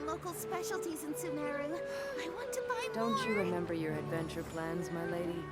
some local specialties in Sumeru. I want to buy more. Don't you remember your adventure plans, my lady?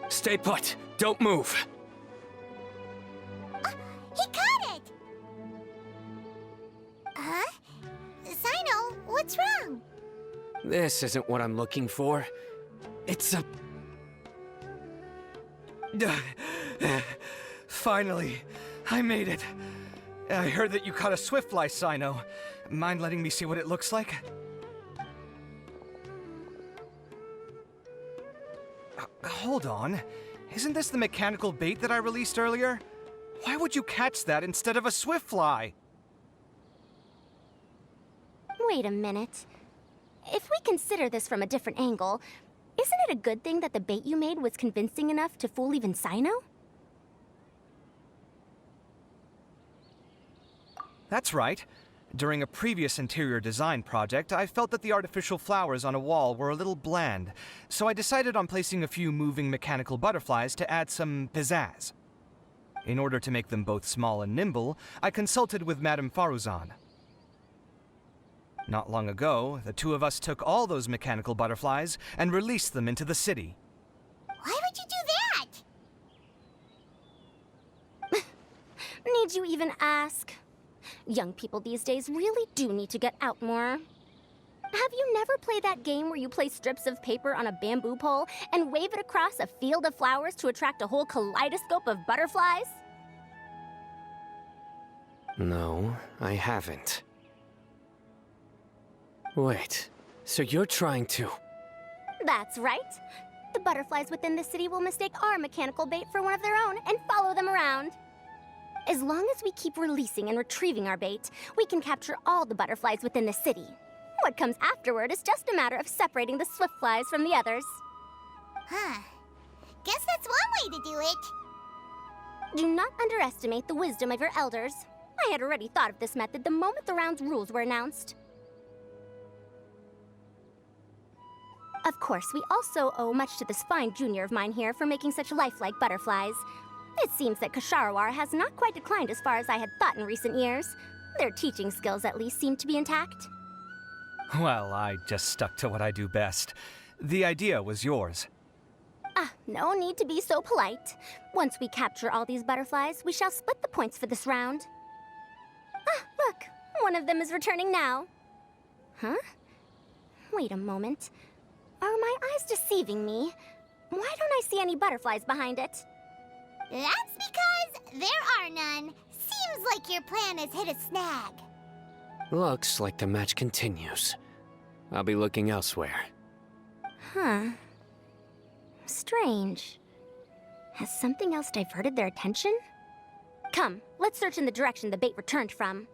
Stay put. Don't move. He caught it! Huh? Sino, what's wrong? This isn't what I'm looking for. It's a... Finally, I made it. I heard that you caught a swiftfly, Sino. Mind letting me see what it looks like? Hold on. Isn't this the mechanical bait that I released earlier? Why would you catch that instead of a swiftfly? Wait a minute. If we consider this from a different angle, isn't it a good thing that the bait you made was convincing enough to fool even Sino? That's right. During a previous interior design project, I felt that the artificial flowers on a wall were a little bland, so I decided on placing a few moving mechanical butterflies to add some pizzazz. In order to make them both small and nimble, I consulted with Madame Faruzan. Not long ago, the two of us took all those mechanical butterflies and released them into the city. Why would you do that? Need you even ask? Young people these days really do need to get out more. Have you never played that game where you place strips of paper on a bamboo pole and wave it across a field of flowers to attract a whole kaleidoscope of butterflies? No, I haven't. Wait, so you're trying to... That's right. The butterflies within the city will mistake our mechanical bait for one of their own and follow them around. As long as we keep releasing and retrieving our bait, we can capture all the butterflies within the city. What comes afterward is just a matter of separating the swift flies from the others. Huh. Guess that's one way to do it. Do not underestimate the wisdom of your elders. I had already thought of this method the moment the round's rules were announced. Of course, we also owe much to this fine junior of mine here for making such lifelike butterflies. It seems that Kasharawar has not quite declined as far as I had thought in recent years. Their teaching skills at least seem to be intact. Well, I just stuck to what I do best. The idea was yours. No need to be so polite. Once we capture all these butterflies, we shall split the points for this round. Look, one of them is returning now. Huh? Wait a moment. Are my eyes deceiving me? Why don't I see any butterflies behind it? That's because there are none. Seems like your plan has hit a snag. Looks like the match continues. I'll be looking elsewhere. Huh. Strange. Has something else diverted their attention? Come, let's search in the direction the bait returned from.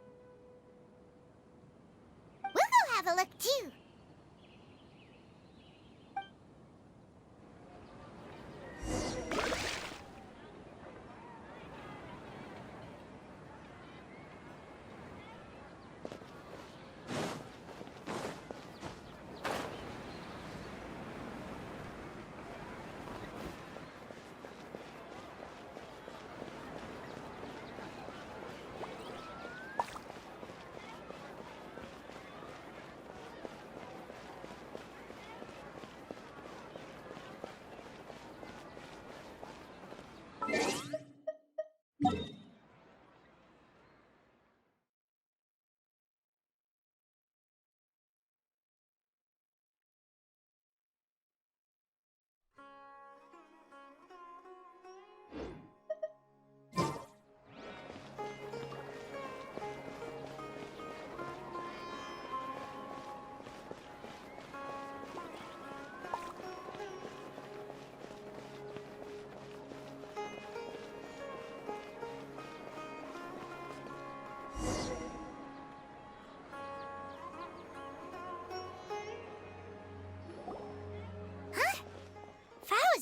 We'll go have a look too.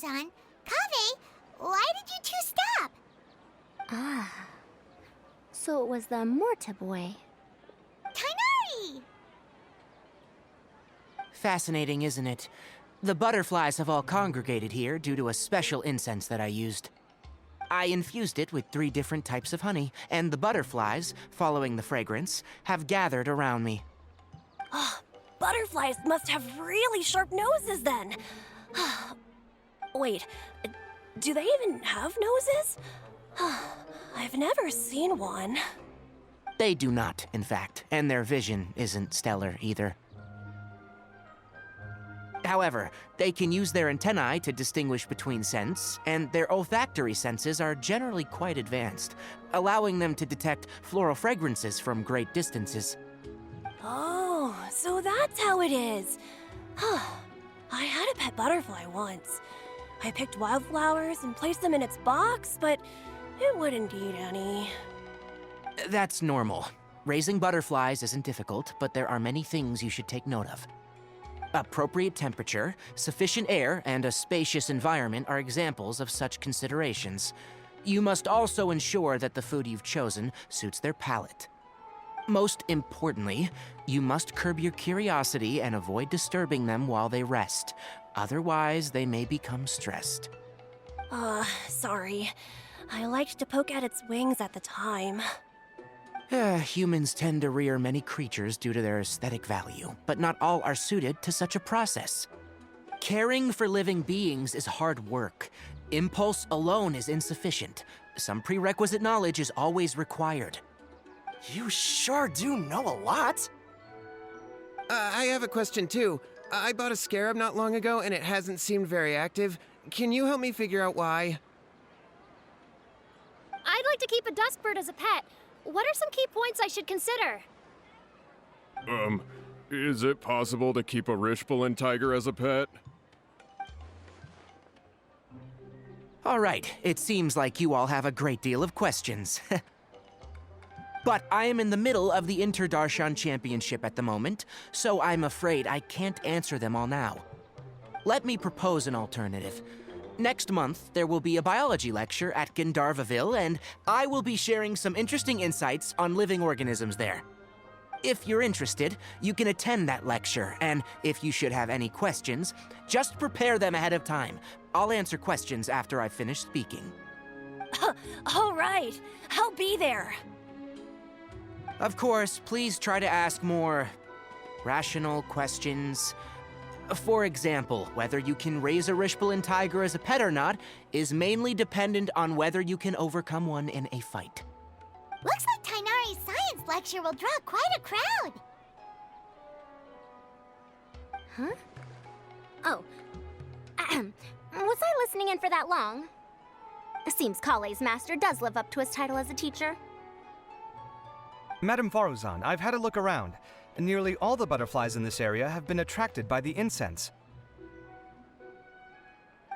Faruzan. Kaveh, why did you two stop? Ah. So it was the Morta boy. Tainari! Fascinating, isn't it? The butterflies have all congregated here due to a special incense that I used. I infused it with 3 different types of honey, and the butterflies, following the fragrance, have gathered around me. Butterflies must have really sharp noses then. Wait, do they even have noses? I've never seen one. They do not, in fact, and their vision isn't stellar either. However, they can use their antennae to distinguish between scents, and their olfactory senses are generally quite advanced, allowing them to detect floral fragrances from great distances. Oh, so that's how it is. I had a pet butterfly once. I picked wildflowers and placed them in its box, but it wouldn't eat any. That's normal. Raising butterflies isn't difficult, but there are many things you should take note of. Appropriate temperature, sufficient air, and a spacious environment are examples of such considerations. You must also ensure that the food you've chosen suits their palate. Most importantly, you must curb your curiosity and avoid disturbing them while they rest. Otherwise, they may become stressed. Sorry. I liked to poke at its wings at the time. Humans tend to rear many creatures due to their aesthetic value, but not all are suited to such a process. Caring for living beings is hard work. Impulse alone is insufficient. Some prerequisite knowledge is always required. You sure do know a lot. I have a question too. I bought a scarab not long ago and it hasn't seemed very active. Can you help me figure out why? I'd like to keep a dustbird as a pet. What are some key points I should consider? Is it possible to keep a Rishbalin tiger as a pet? All right, it seems like you all have a great deal of questions. But I am in the middle of the Inter-Darshan Championship at the moment, so I'm afraid I can't answer them all now. Let me propose an alternative. Next month, there will be a biology lecture at Gandharvaville, and I will be sharing some interesting insights on living organisms there. If you're interested, you can attend that lecture, and if you should have any questions, just prepare them ahead of time. I'll answer questions after I've finished speaking. All right, I'll be there. Of course, please try to ask more rational questions. For example, whether you can raise a Rishbalin tiger as a pet or not is mainly dependent on whether you can overcome one in a fight. Looks like Tainari's science lecture will draw quite a crowd. Huh? Oh. Was I listening in for that long? Seems Kale's master does live up to his title as a teacher. Madam Faruzan, I've had a look around. Nearly all the butterflies in this area have been attracted by the incense.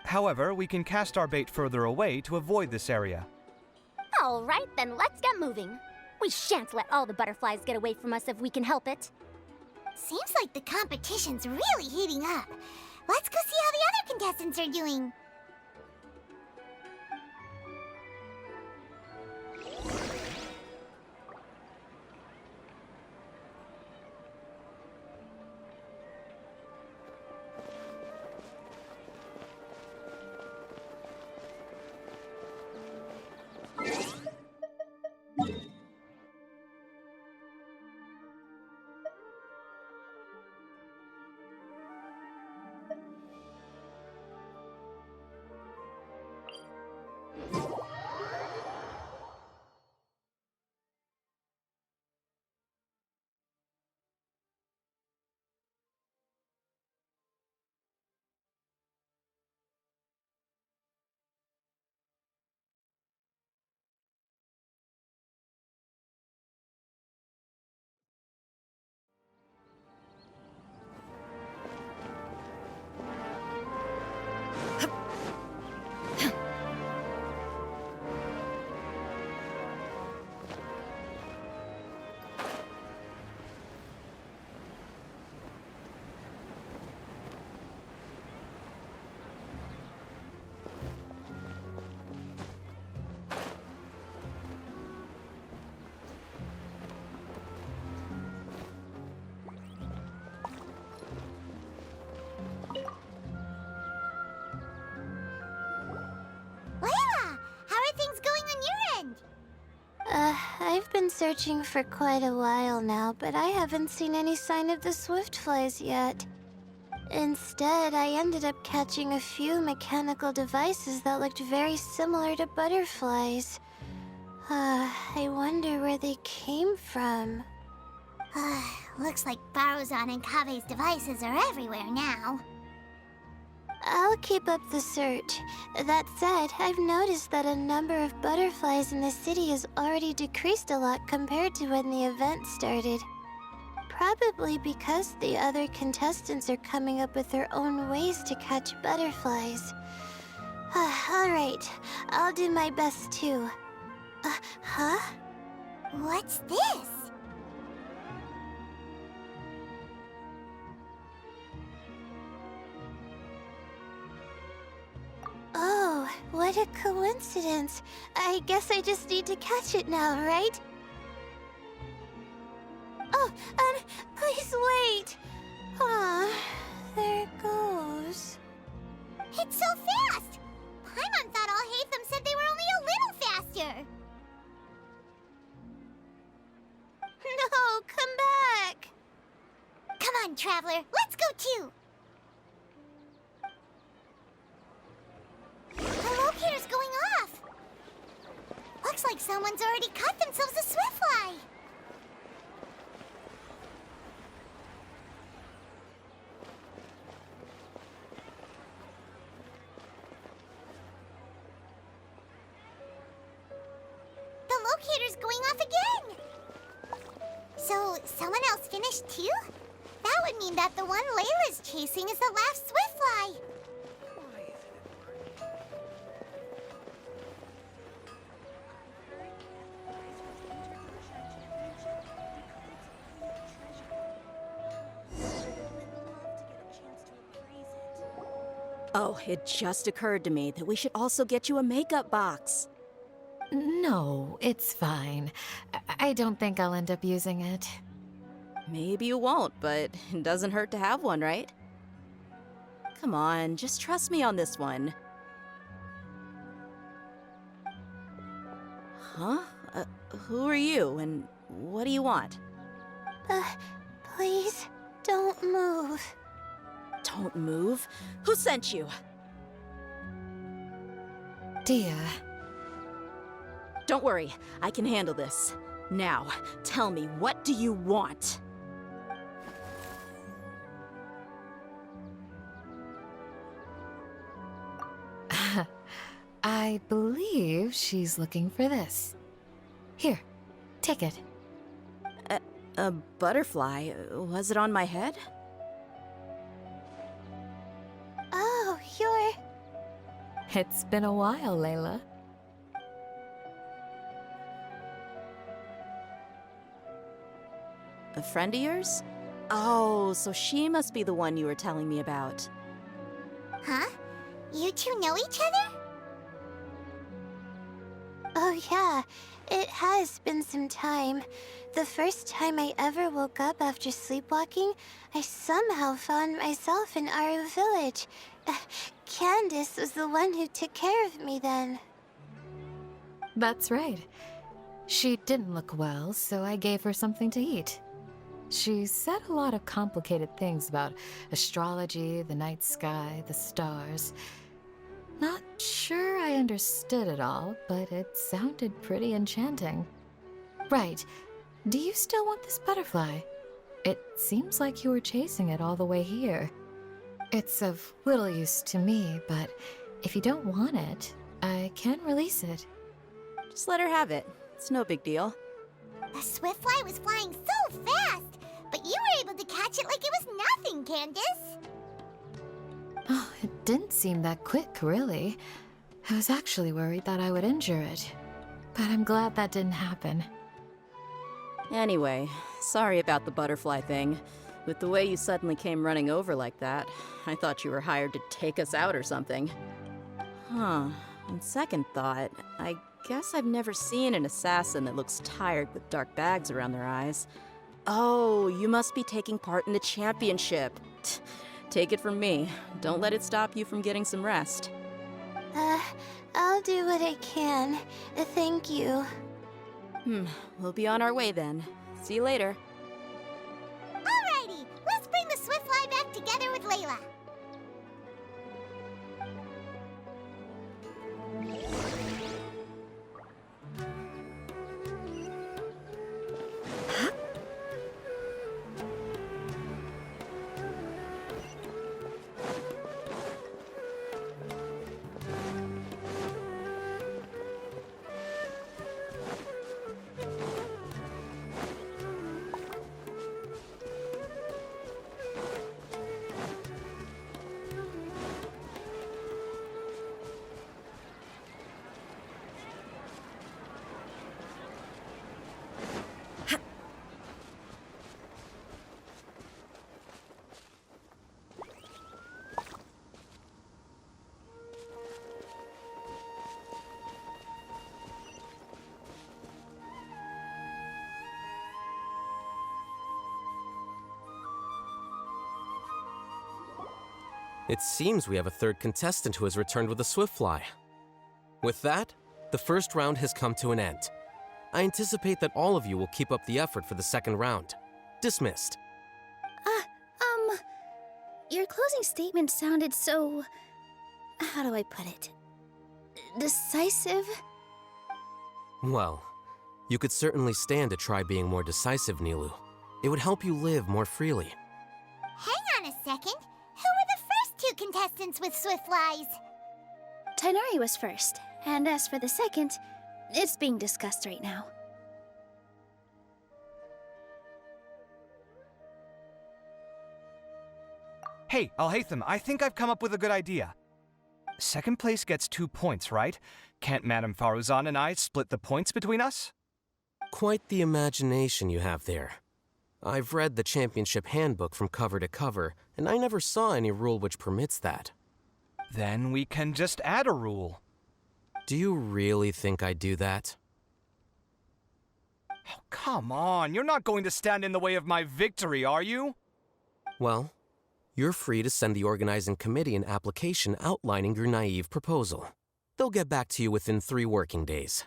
However, we can cast our bait further away to avoid this area. All right, then let's get moving. We shan't let all the butterflies get away from us if we can help it. Seems like the competition's really heating up. Let's go see how the other contestants are doing. I've been searching for quite a while now, but I haven't seen any sign of the swiftflies yet. Instead, I ended up catching a few mechanical devices that looked very similar to butterflies. I wonder where they came from. Looks like Barozan and Kave's devices are everywhere now. I'll keep up the search. That said, I've noticed that a number of butterflies in the city has already decreased a lot compared to when the event started. Probably because the other contestants are coming up with their own ways to catch butterflies. Alright, I'll do my best too. Huh? What's this? Oh, what a coincidence. I guess I just need to catch it now, right? Oh, please wait. Aw, there it goes. It's so fast! Paimon thought all Hatham said they were only a little faster. No, come back. Come on, Traveler, let's go too. The locator's going off. Looks like someone's already caught themselves a swiftfly. The locator's going off again. So, someone else finished too? That would mean that the one Layla's chasing is the last swiftfly. Oh, it just occurred to me that we should also get you a makeup box. No, it's fine. I don't think I'll end up using it. Maybe you won't, but it doesn't hurt to have one, right? Come on, just trust me on this one. Huh? Who are you, and what do you want? Please, don't move. Don't move? Who sent you? Dia. Don't worry, I can handle this. Now, tell me, what do you want? I believe she's looking for this. Here, take it. A butterfly? Was it on my head? Oh, you're... It's been a while, Layla. A friend of yours? Oh, so she must be the one you were telling me about. Huh? You two know each other? Oh yeah, it has been some time. The first time I ever woke up after sleepwalking, I somehow found myself in Aru village. Candace was the one who took care of me then. That's right. She didn't look well, so I gave her something to eat. She said a lot of complicated things about astrology, the night sky, the stars. Not sure I understood it all, but it sounded pretty enchanting. Right. Do you still want this butterfly? It seems like you were chasing it all the way here. It's of little use to me, but if you don't want it, I can release it. Just let her have it. It's no big deal. The swiftfly was flying so fast, but you were able to catch it like it was nothing, Candace. Oh, it didn't seem that quick, really. I was actually worried that I would injure it. But I'm glad that didn't happen. Anyway, sorry about the butterfly thing. With the way you suddenly came running over like that, I thought you were hired to take us out or something. Huh. On second thought, I guess I've never seen an assassin that looks tired with dark bags around their eyes. Oh, you must be taking part in the championship. Take it from me. Don't let it stop you from getting some rest. I'll do what I can. Thank you. We'll be on our way then. See you later. Alrighty, let's bring the Swiftfly back together with Layla. It seems we have a third contestant who has returned with a Swiftfly. With that, the first round has come to an end. I anticipate that all of you will keep up the effort for the second round. Dismissed. Your closing statement sounded so... how do I put it? Decisive? Well, you could certainly stand to try being more decisive, Nilu. It would help you live more freely. Hang on a second. Who were the first two contestants with Swiftflies? Tighnari was first, and as for the second, it's being discussed right now. Hey, Alhaitham, I think I've come up with a good idea. Second place gets 2 points, right? Can't Madame Faruzan and I split the points between us? Quite the imagination you have there. I've read the championship handbook from cover to cover, and I never saw any rule which permits that. Then we can just add a rule. Do you really think I'd do that? Oh, come on, you're not going to stand in the way of my victory, are you? Well, you're free to send the organizing committee an application outlining your naive proposal. They'll get back to you within 3 working days.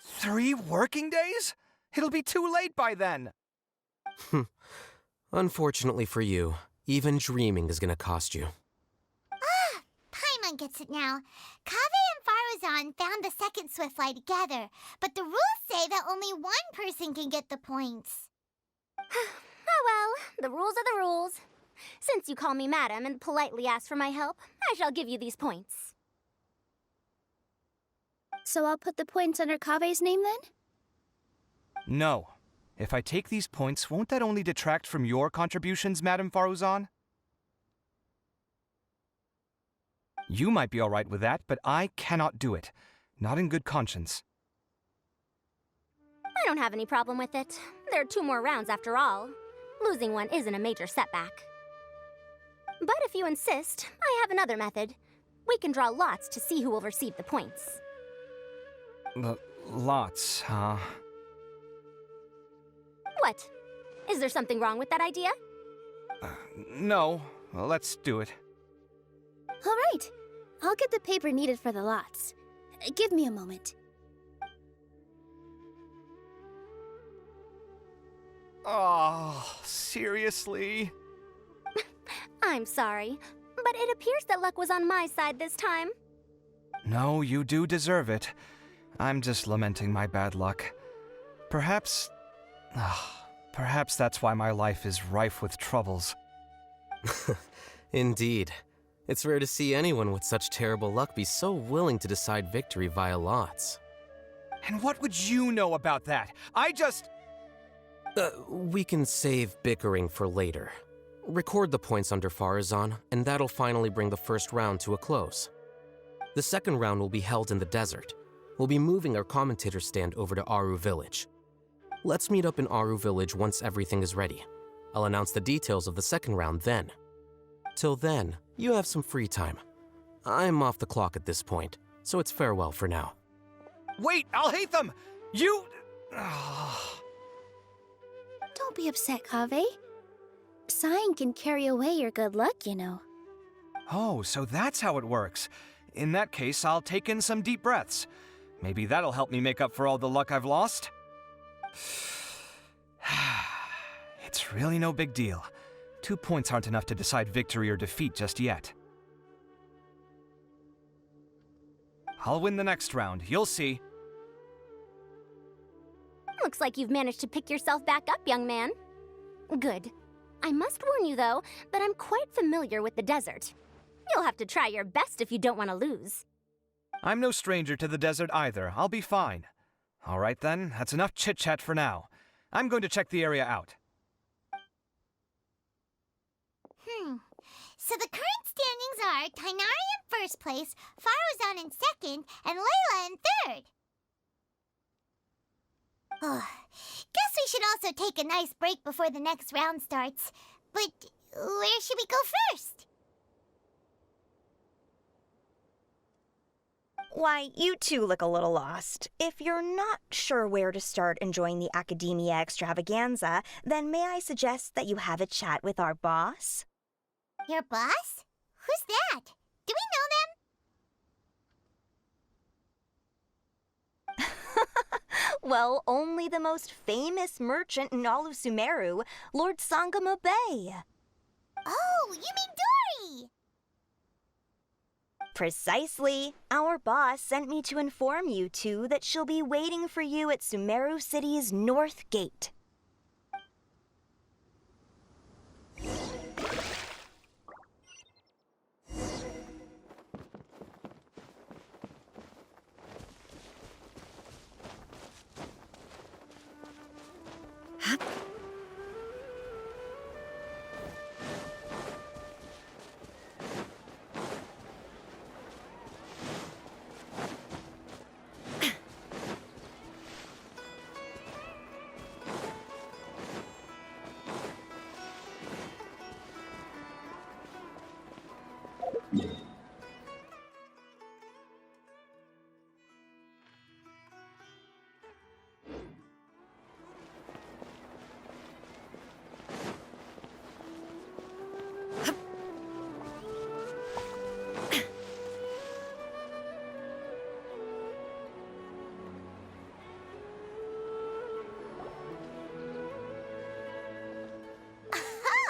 3 working days? It'll be too late by then. Unfortunately for you, even dreaming is gonna cost you. Paimon gets it now. Kaveh and Faruzan found the second Swiftfly together, but the rules say that only one person can get the points. Oh well, the rules are the rules. Since you call me madam and politely ask for my help, I shall give you these points. So I'll put the points under Kaveh's name then? No. If I take these points, won't that only detract from your contributions, Madame Faruzan? You might be all right with that, but I cannot do it. Not in good conscience. I don't have any problem with it. There are 2 more rounds after all. Losing one isn't a major setback. But if you insist, I have another method. We can draw lots to see who will receive the points. Lots, huh? What? Is there something wrong with that idea? No. Well, let's do it. All right. I'll get the paper needed for the lots. Give me a moment. Oh, seriously? I'm sorry, but it appears that luck was on my side this time. No, you do deserve it. I'm just lamenting my bad luck. Perhaps that's why my life is rife with troubles. Indeed. It's rare to see anyone with such terrible luck be so willing to decide victory via lots. And what would you know about that? We can save bickering for later. Record the points under Faruzan, and that'll finally bring the first round to a close. The second round will be held in the desert. We'll be moving our commentator stand over to Aru Village. Let's meet up in Aru Village once everything is ready. I'll announce the details of the second round then. Till then, you have some free time. I'm off the clock at this point, so it's farewell for now. Wait, Alhaitham! You... Don't be upset, Kaveh. Sighing can carry away your good luck, you know. Oh, so that's how it works. In that case, I'll take in some deep breaths. Maybe that'll help me make up for all the luck I've lost. It's really no big deal. 2 points aren't enough to decide victory or defeat just yet. I'll win the next round, you'll see. Looks like you've managed to pick yourself back up, young man. Good. I must warn you, though, that I'm quite familiar with the desert. You'll have to try your best if you don't want to lose. I'm no stranger to the desert either. I'll be fine. All right then, that's enough chit-chat for now. I'm going to check the area out. So the current standings are Tainari in first place, Faruzan in second, and Layla in third. Guess we should also take a nice break before the next round starts. But where should we go first? Why, you two look a little lost. If you're not sure where to start enjoying the Academia extravaganza, then may I suggest that you have a chat with our boss? Your boss? Who's that? Do we know them? Well, only the most famous merchant in all of Sumeru, Lord Sangamo Bay. Oh, you mean Dory! Precisely. Our boss sent me to inform you two that she'll be waiting for you at Sumeru City's North Gate.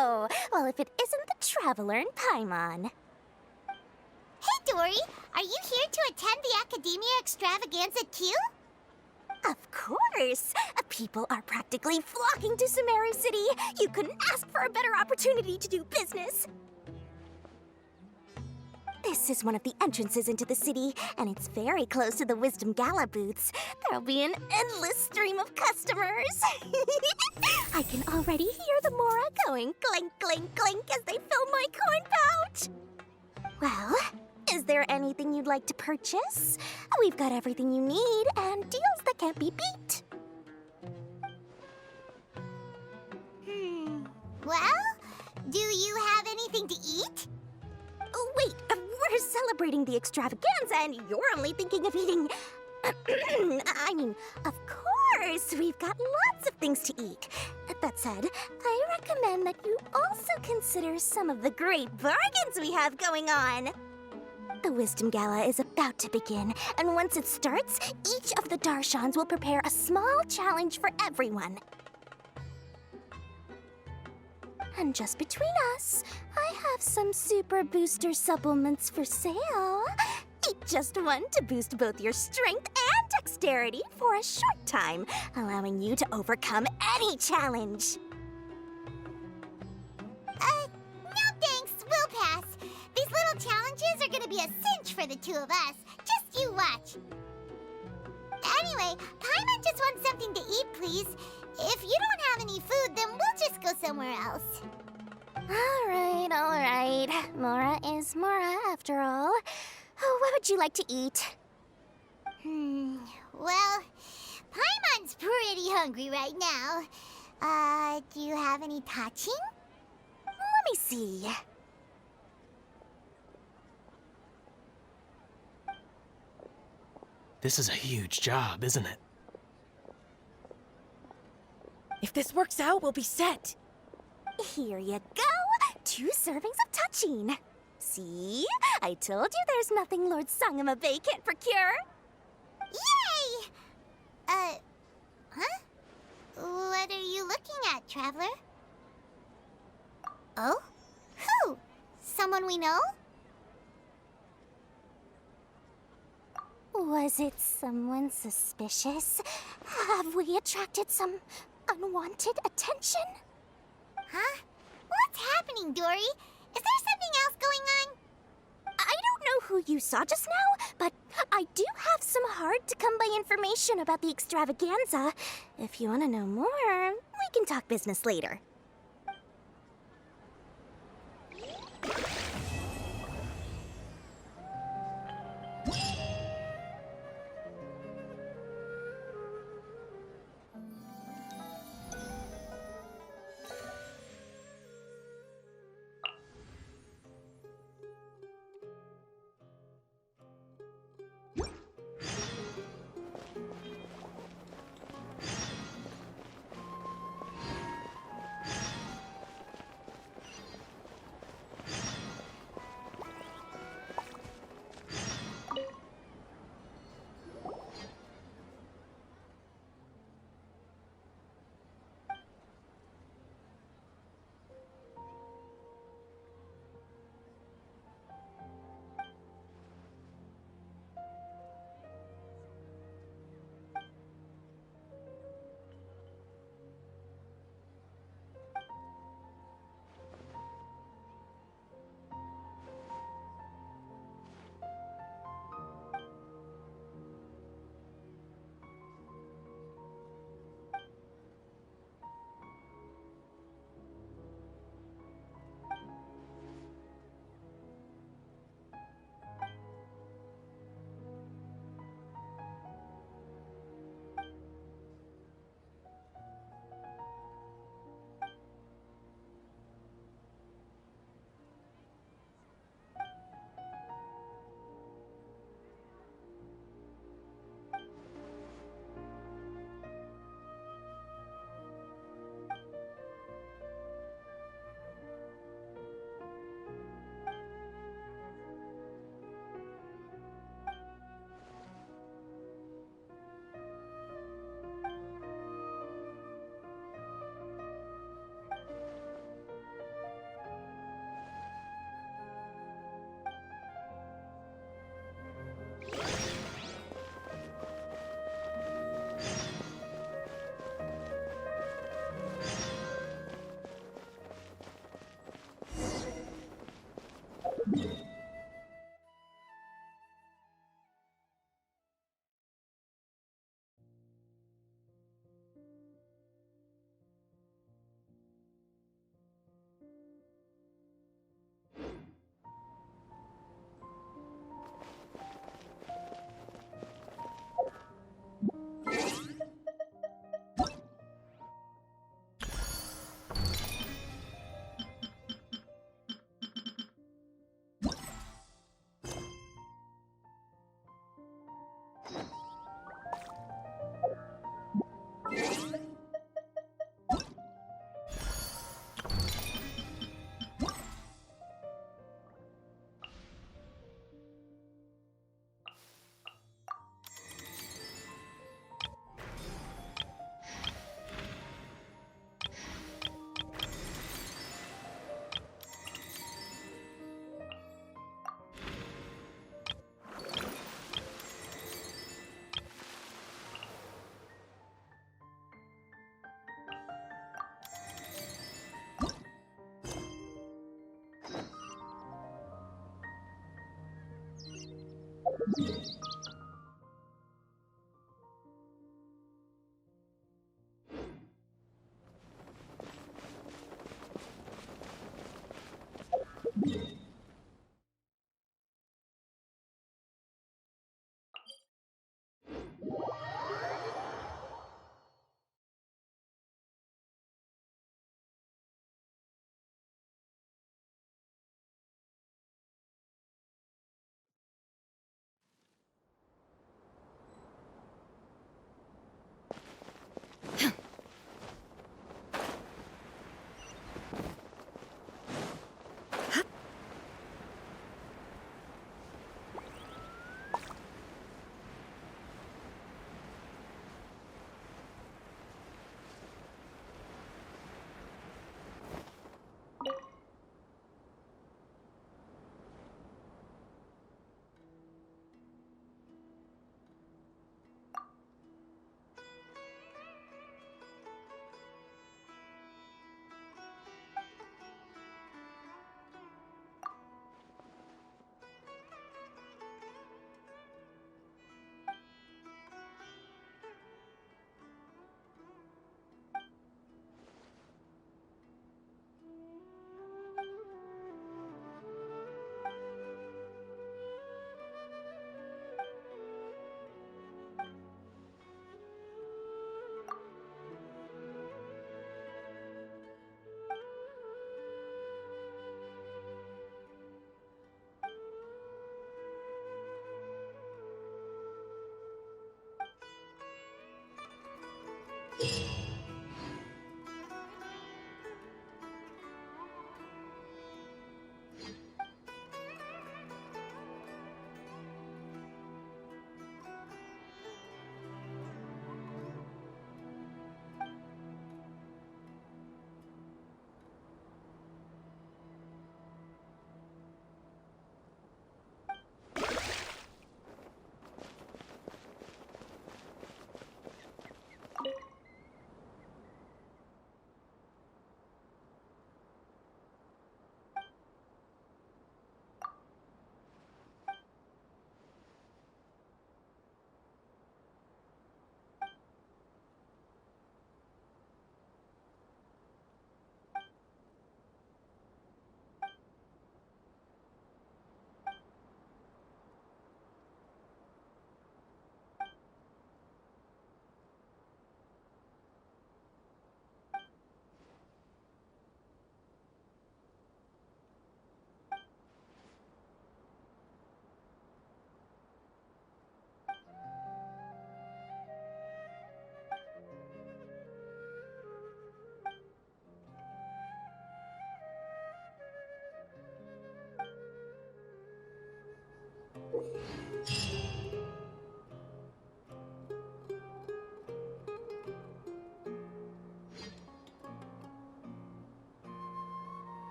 Oh, well, if it isn't the Traveler in Paimon. Hey, Dory! Are you here to attend the Academia extravaganza too? Of course! People are practically flocking to Sumeru City. You couldn't ask for a better opportunity to do business. This is one of the entrances into the city, and it's very close to the Wisdom Gala booths. There'll be an endless stream of customers. I can already hear the Mora going clink, clink, clink as they fill my coin pouch. Well, is there anything you'd like to purchase? We've got everything you need and deals that can't be beat. Well, do you have anything to eat? Oh, wait, we're celebrating the extravaganza and you're only thinking of eating... I mean, of course, we've got lots of things to eat. That said, I recommend that you also consider some of the great bargains we have going on. The Wisdom Gala is about to begin, and once it starts, each of the Darshans will prepare a small challenge for everyone. And just between us, I have some super booster supplements for sale. Eat just one to boost both your strength and dexterity for a short time, allowing you to overcome any challenge. No thanks, we'll pass. These little challenges are gonna be a cinch for the two of us. Just you watch. Anyway, Paimon just wants something to eat, please. If you don't have any food, then we'll just go somewhere else. All right. Mora is Mora, after all. What would you like to eat? Well, Paimon's pretty hungry right now. Do you have any touching? Let me see. This is a huge job, isn't it? If this works out, we'll be set. Here you go. 2 servings of touching. See? I told you there's nothing Lord Sangamo Bay can't procure. Yay! Huh? traveler? Oh? Who? Someone we know? Was it someone suspicious? Have we attracted some unwanted attention? Huh? What's happening, Dory? Is there something else going on? I don't know who you saw just now, but I do have some hard-to-come-by information about the extravaganza. If you want to know more, we can talk business later.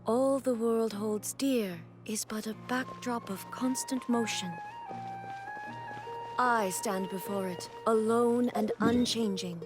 All the world holds dear is but a backdrop of constant motion. I stand before it, alone and unchanging.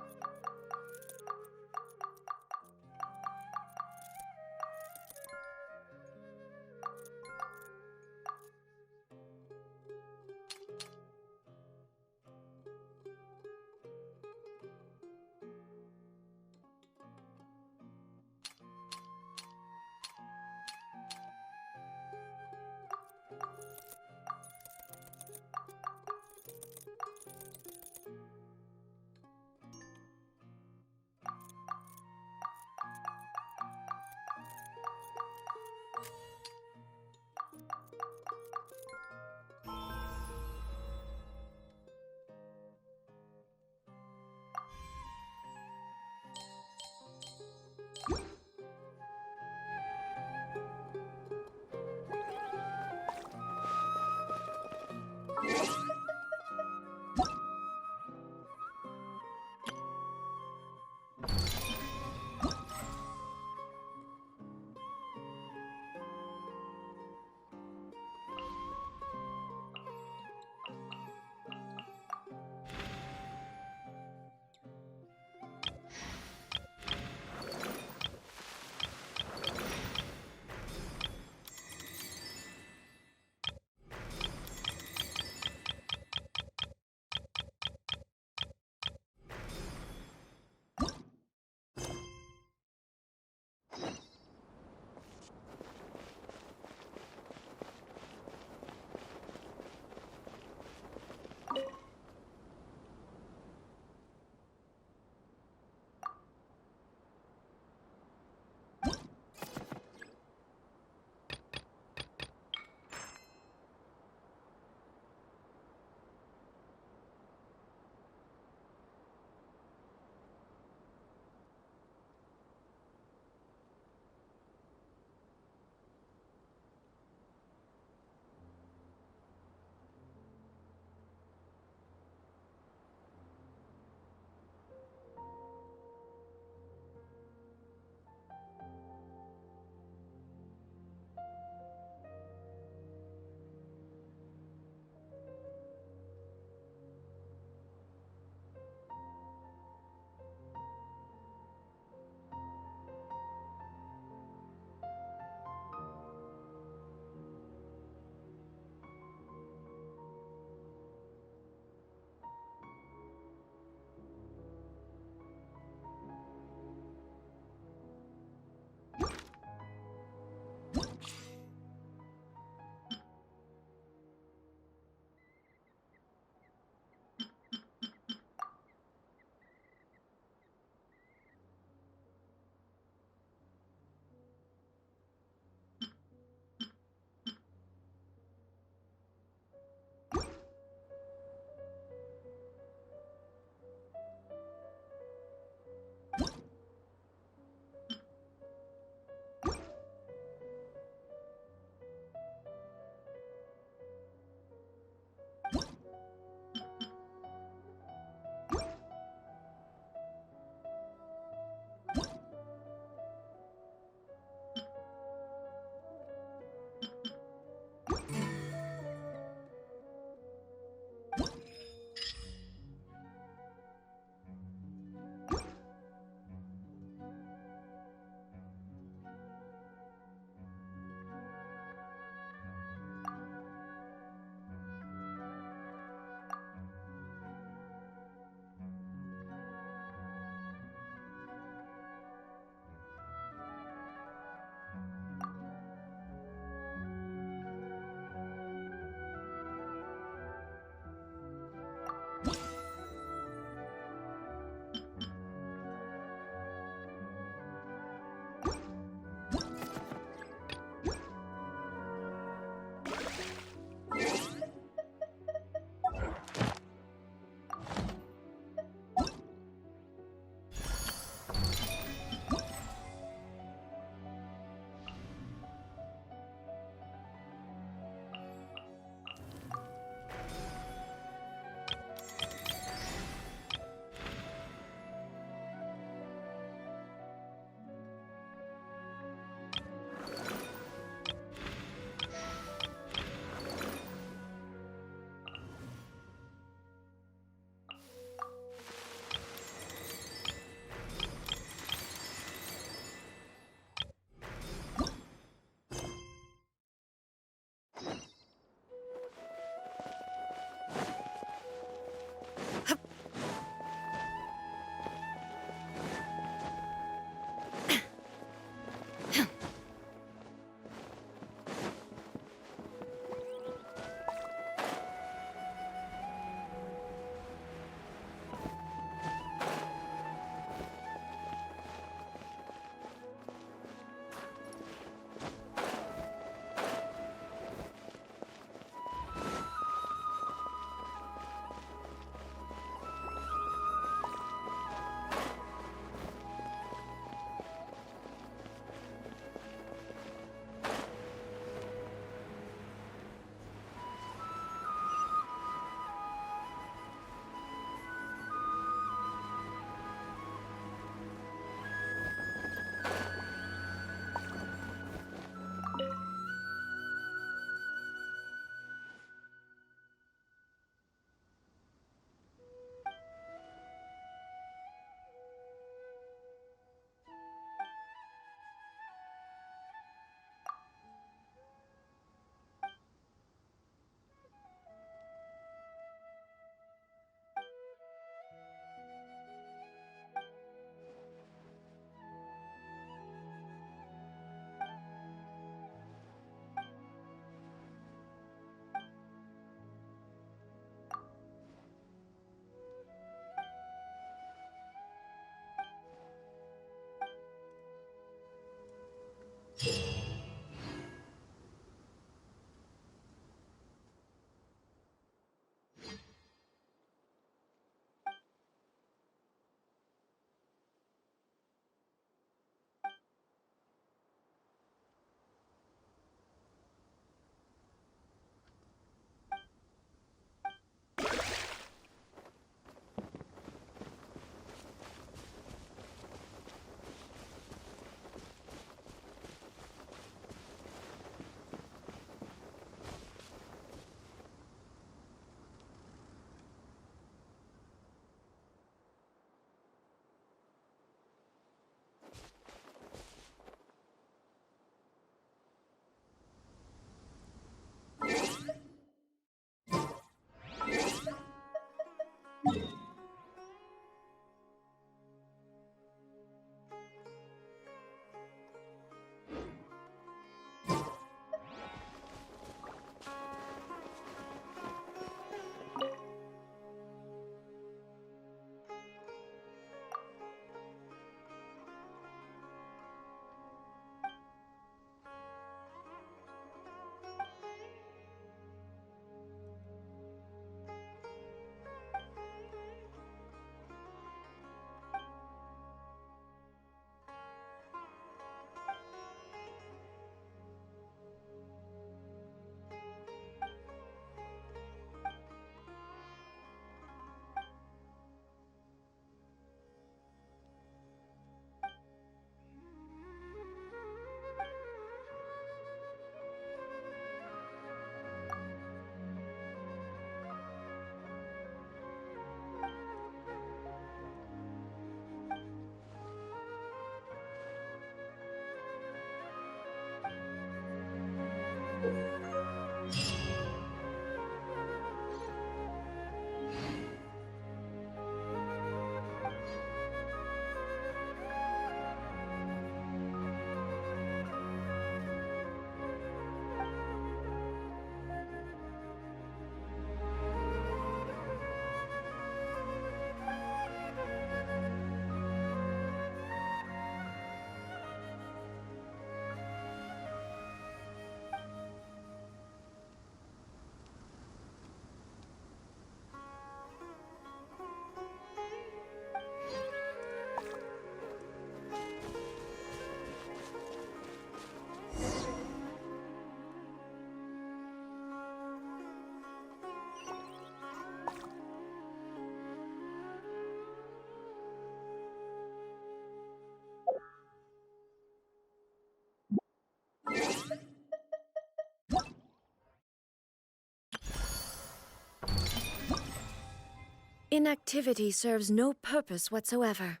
Inactivity serves no purpose whatsoever.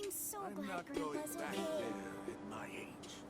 I'm so I'm glad not going Grandpa's back okay. there at my age.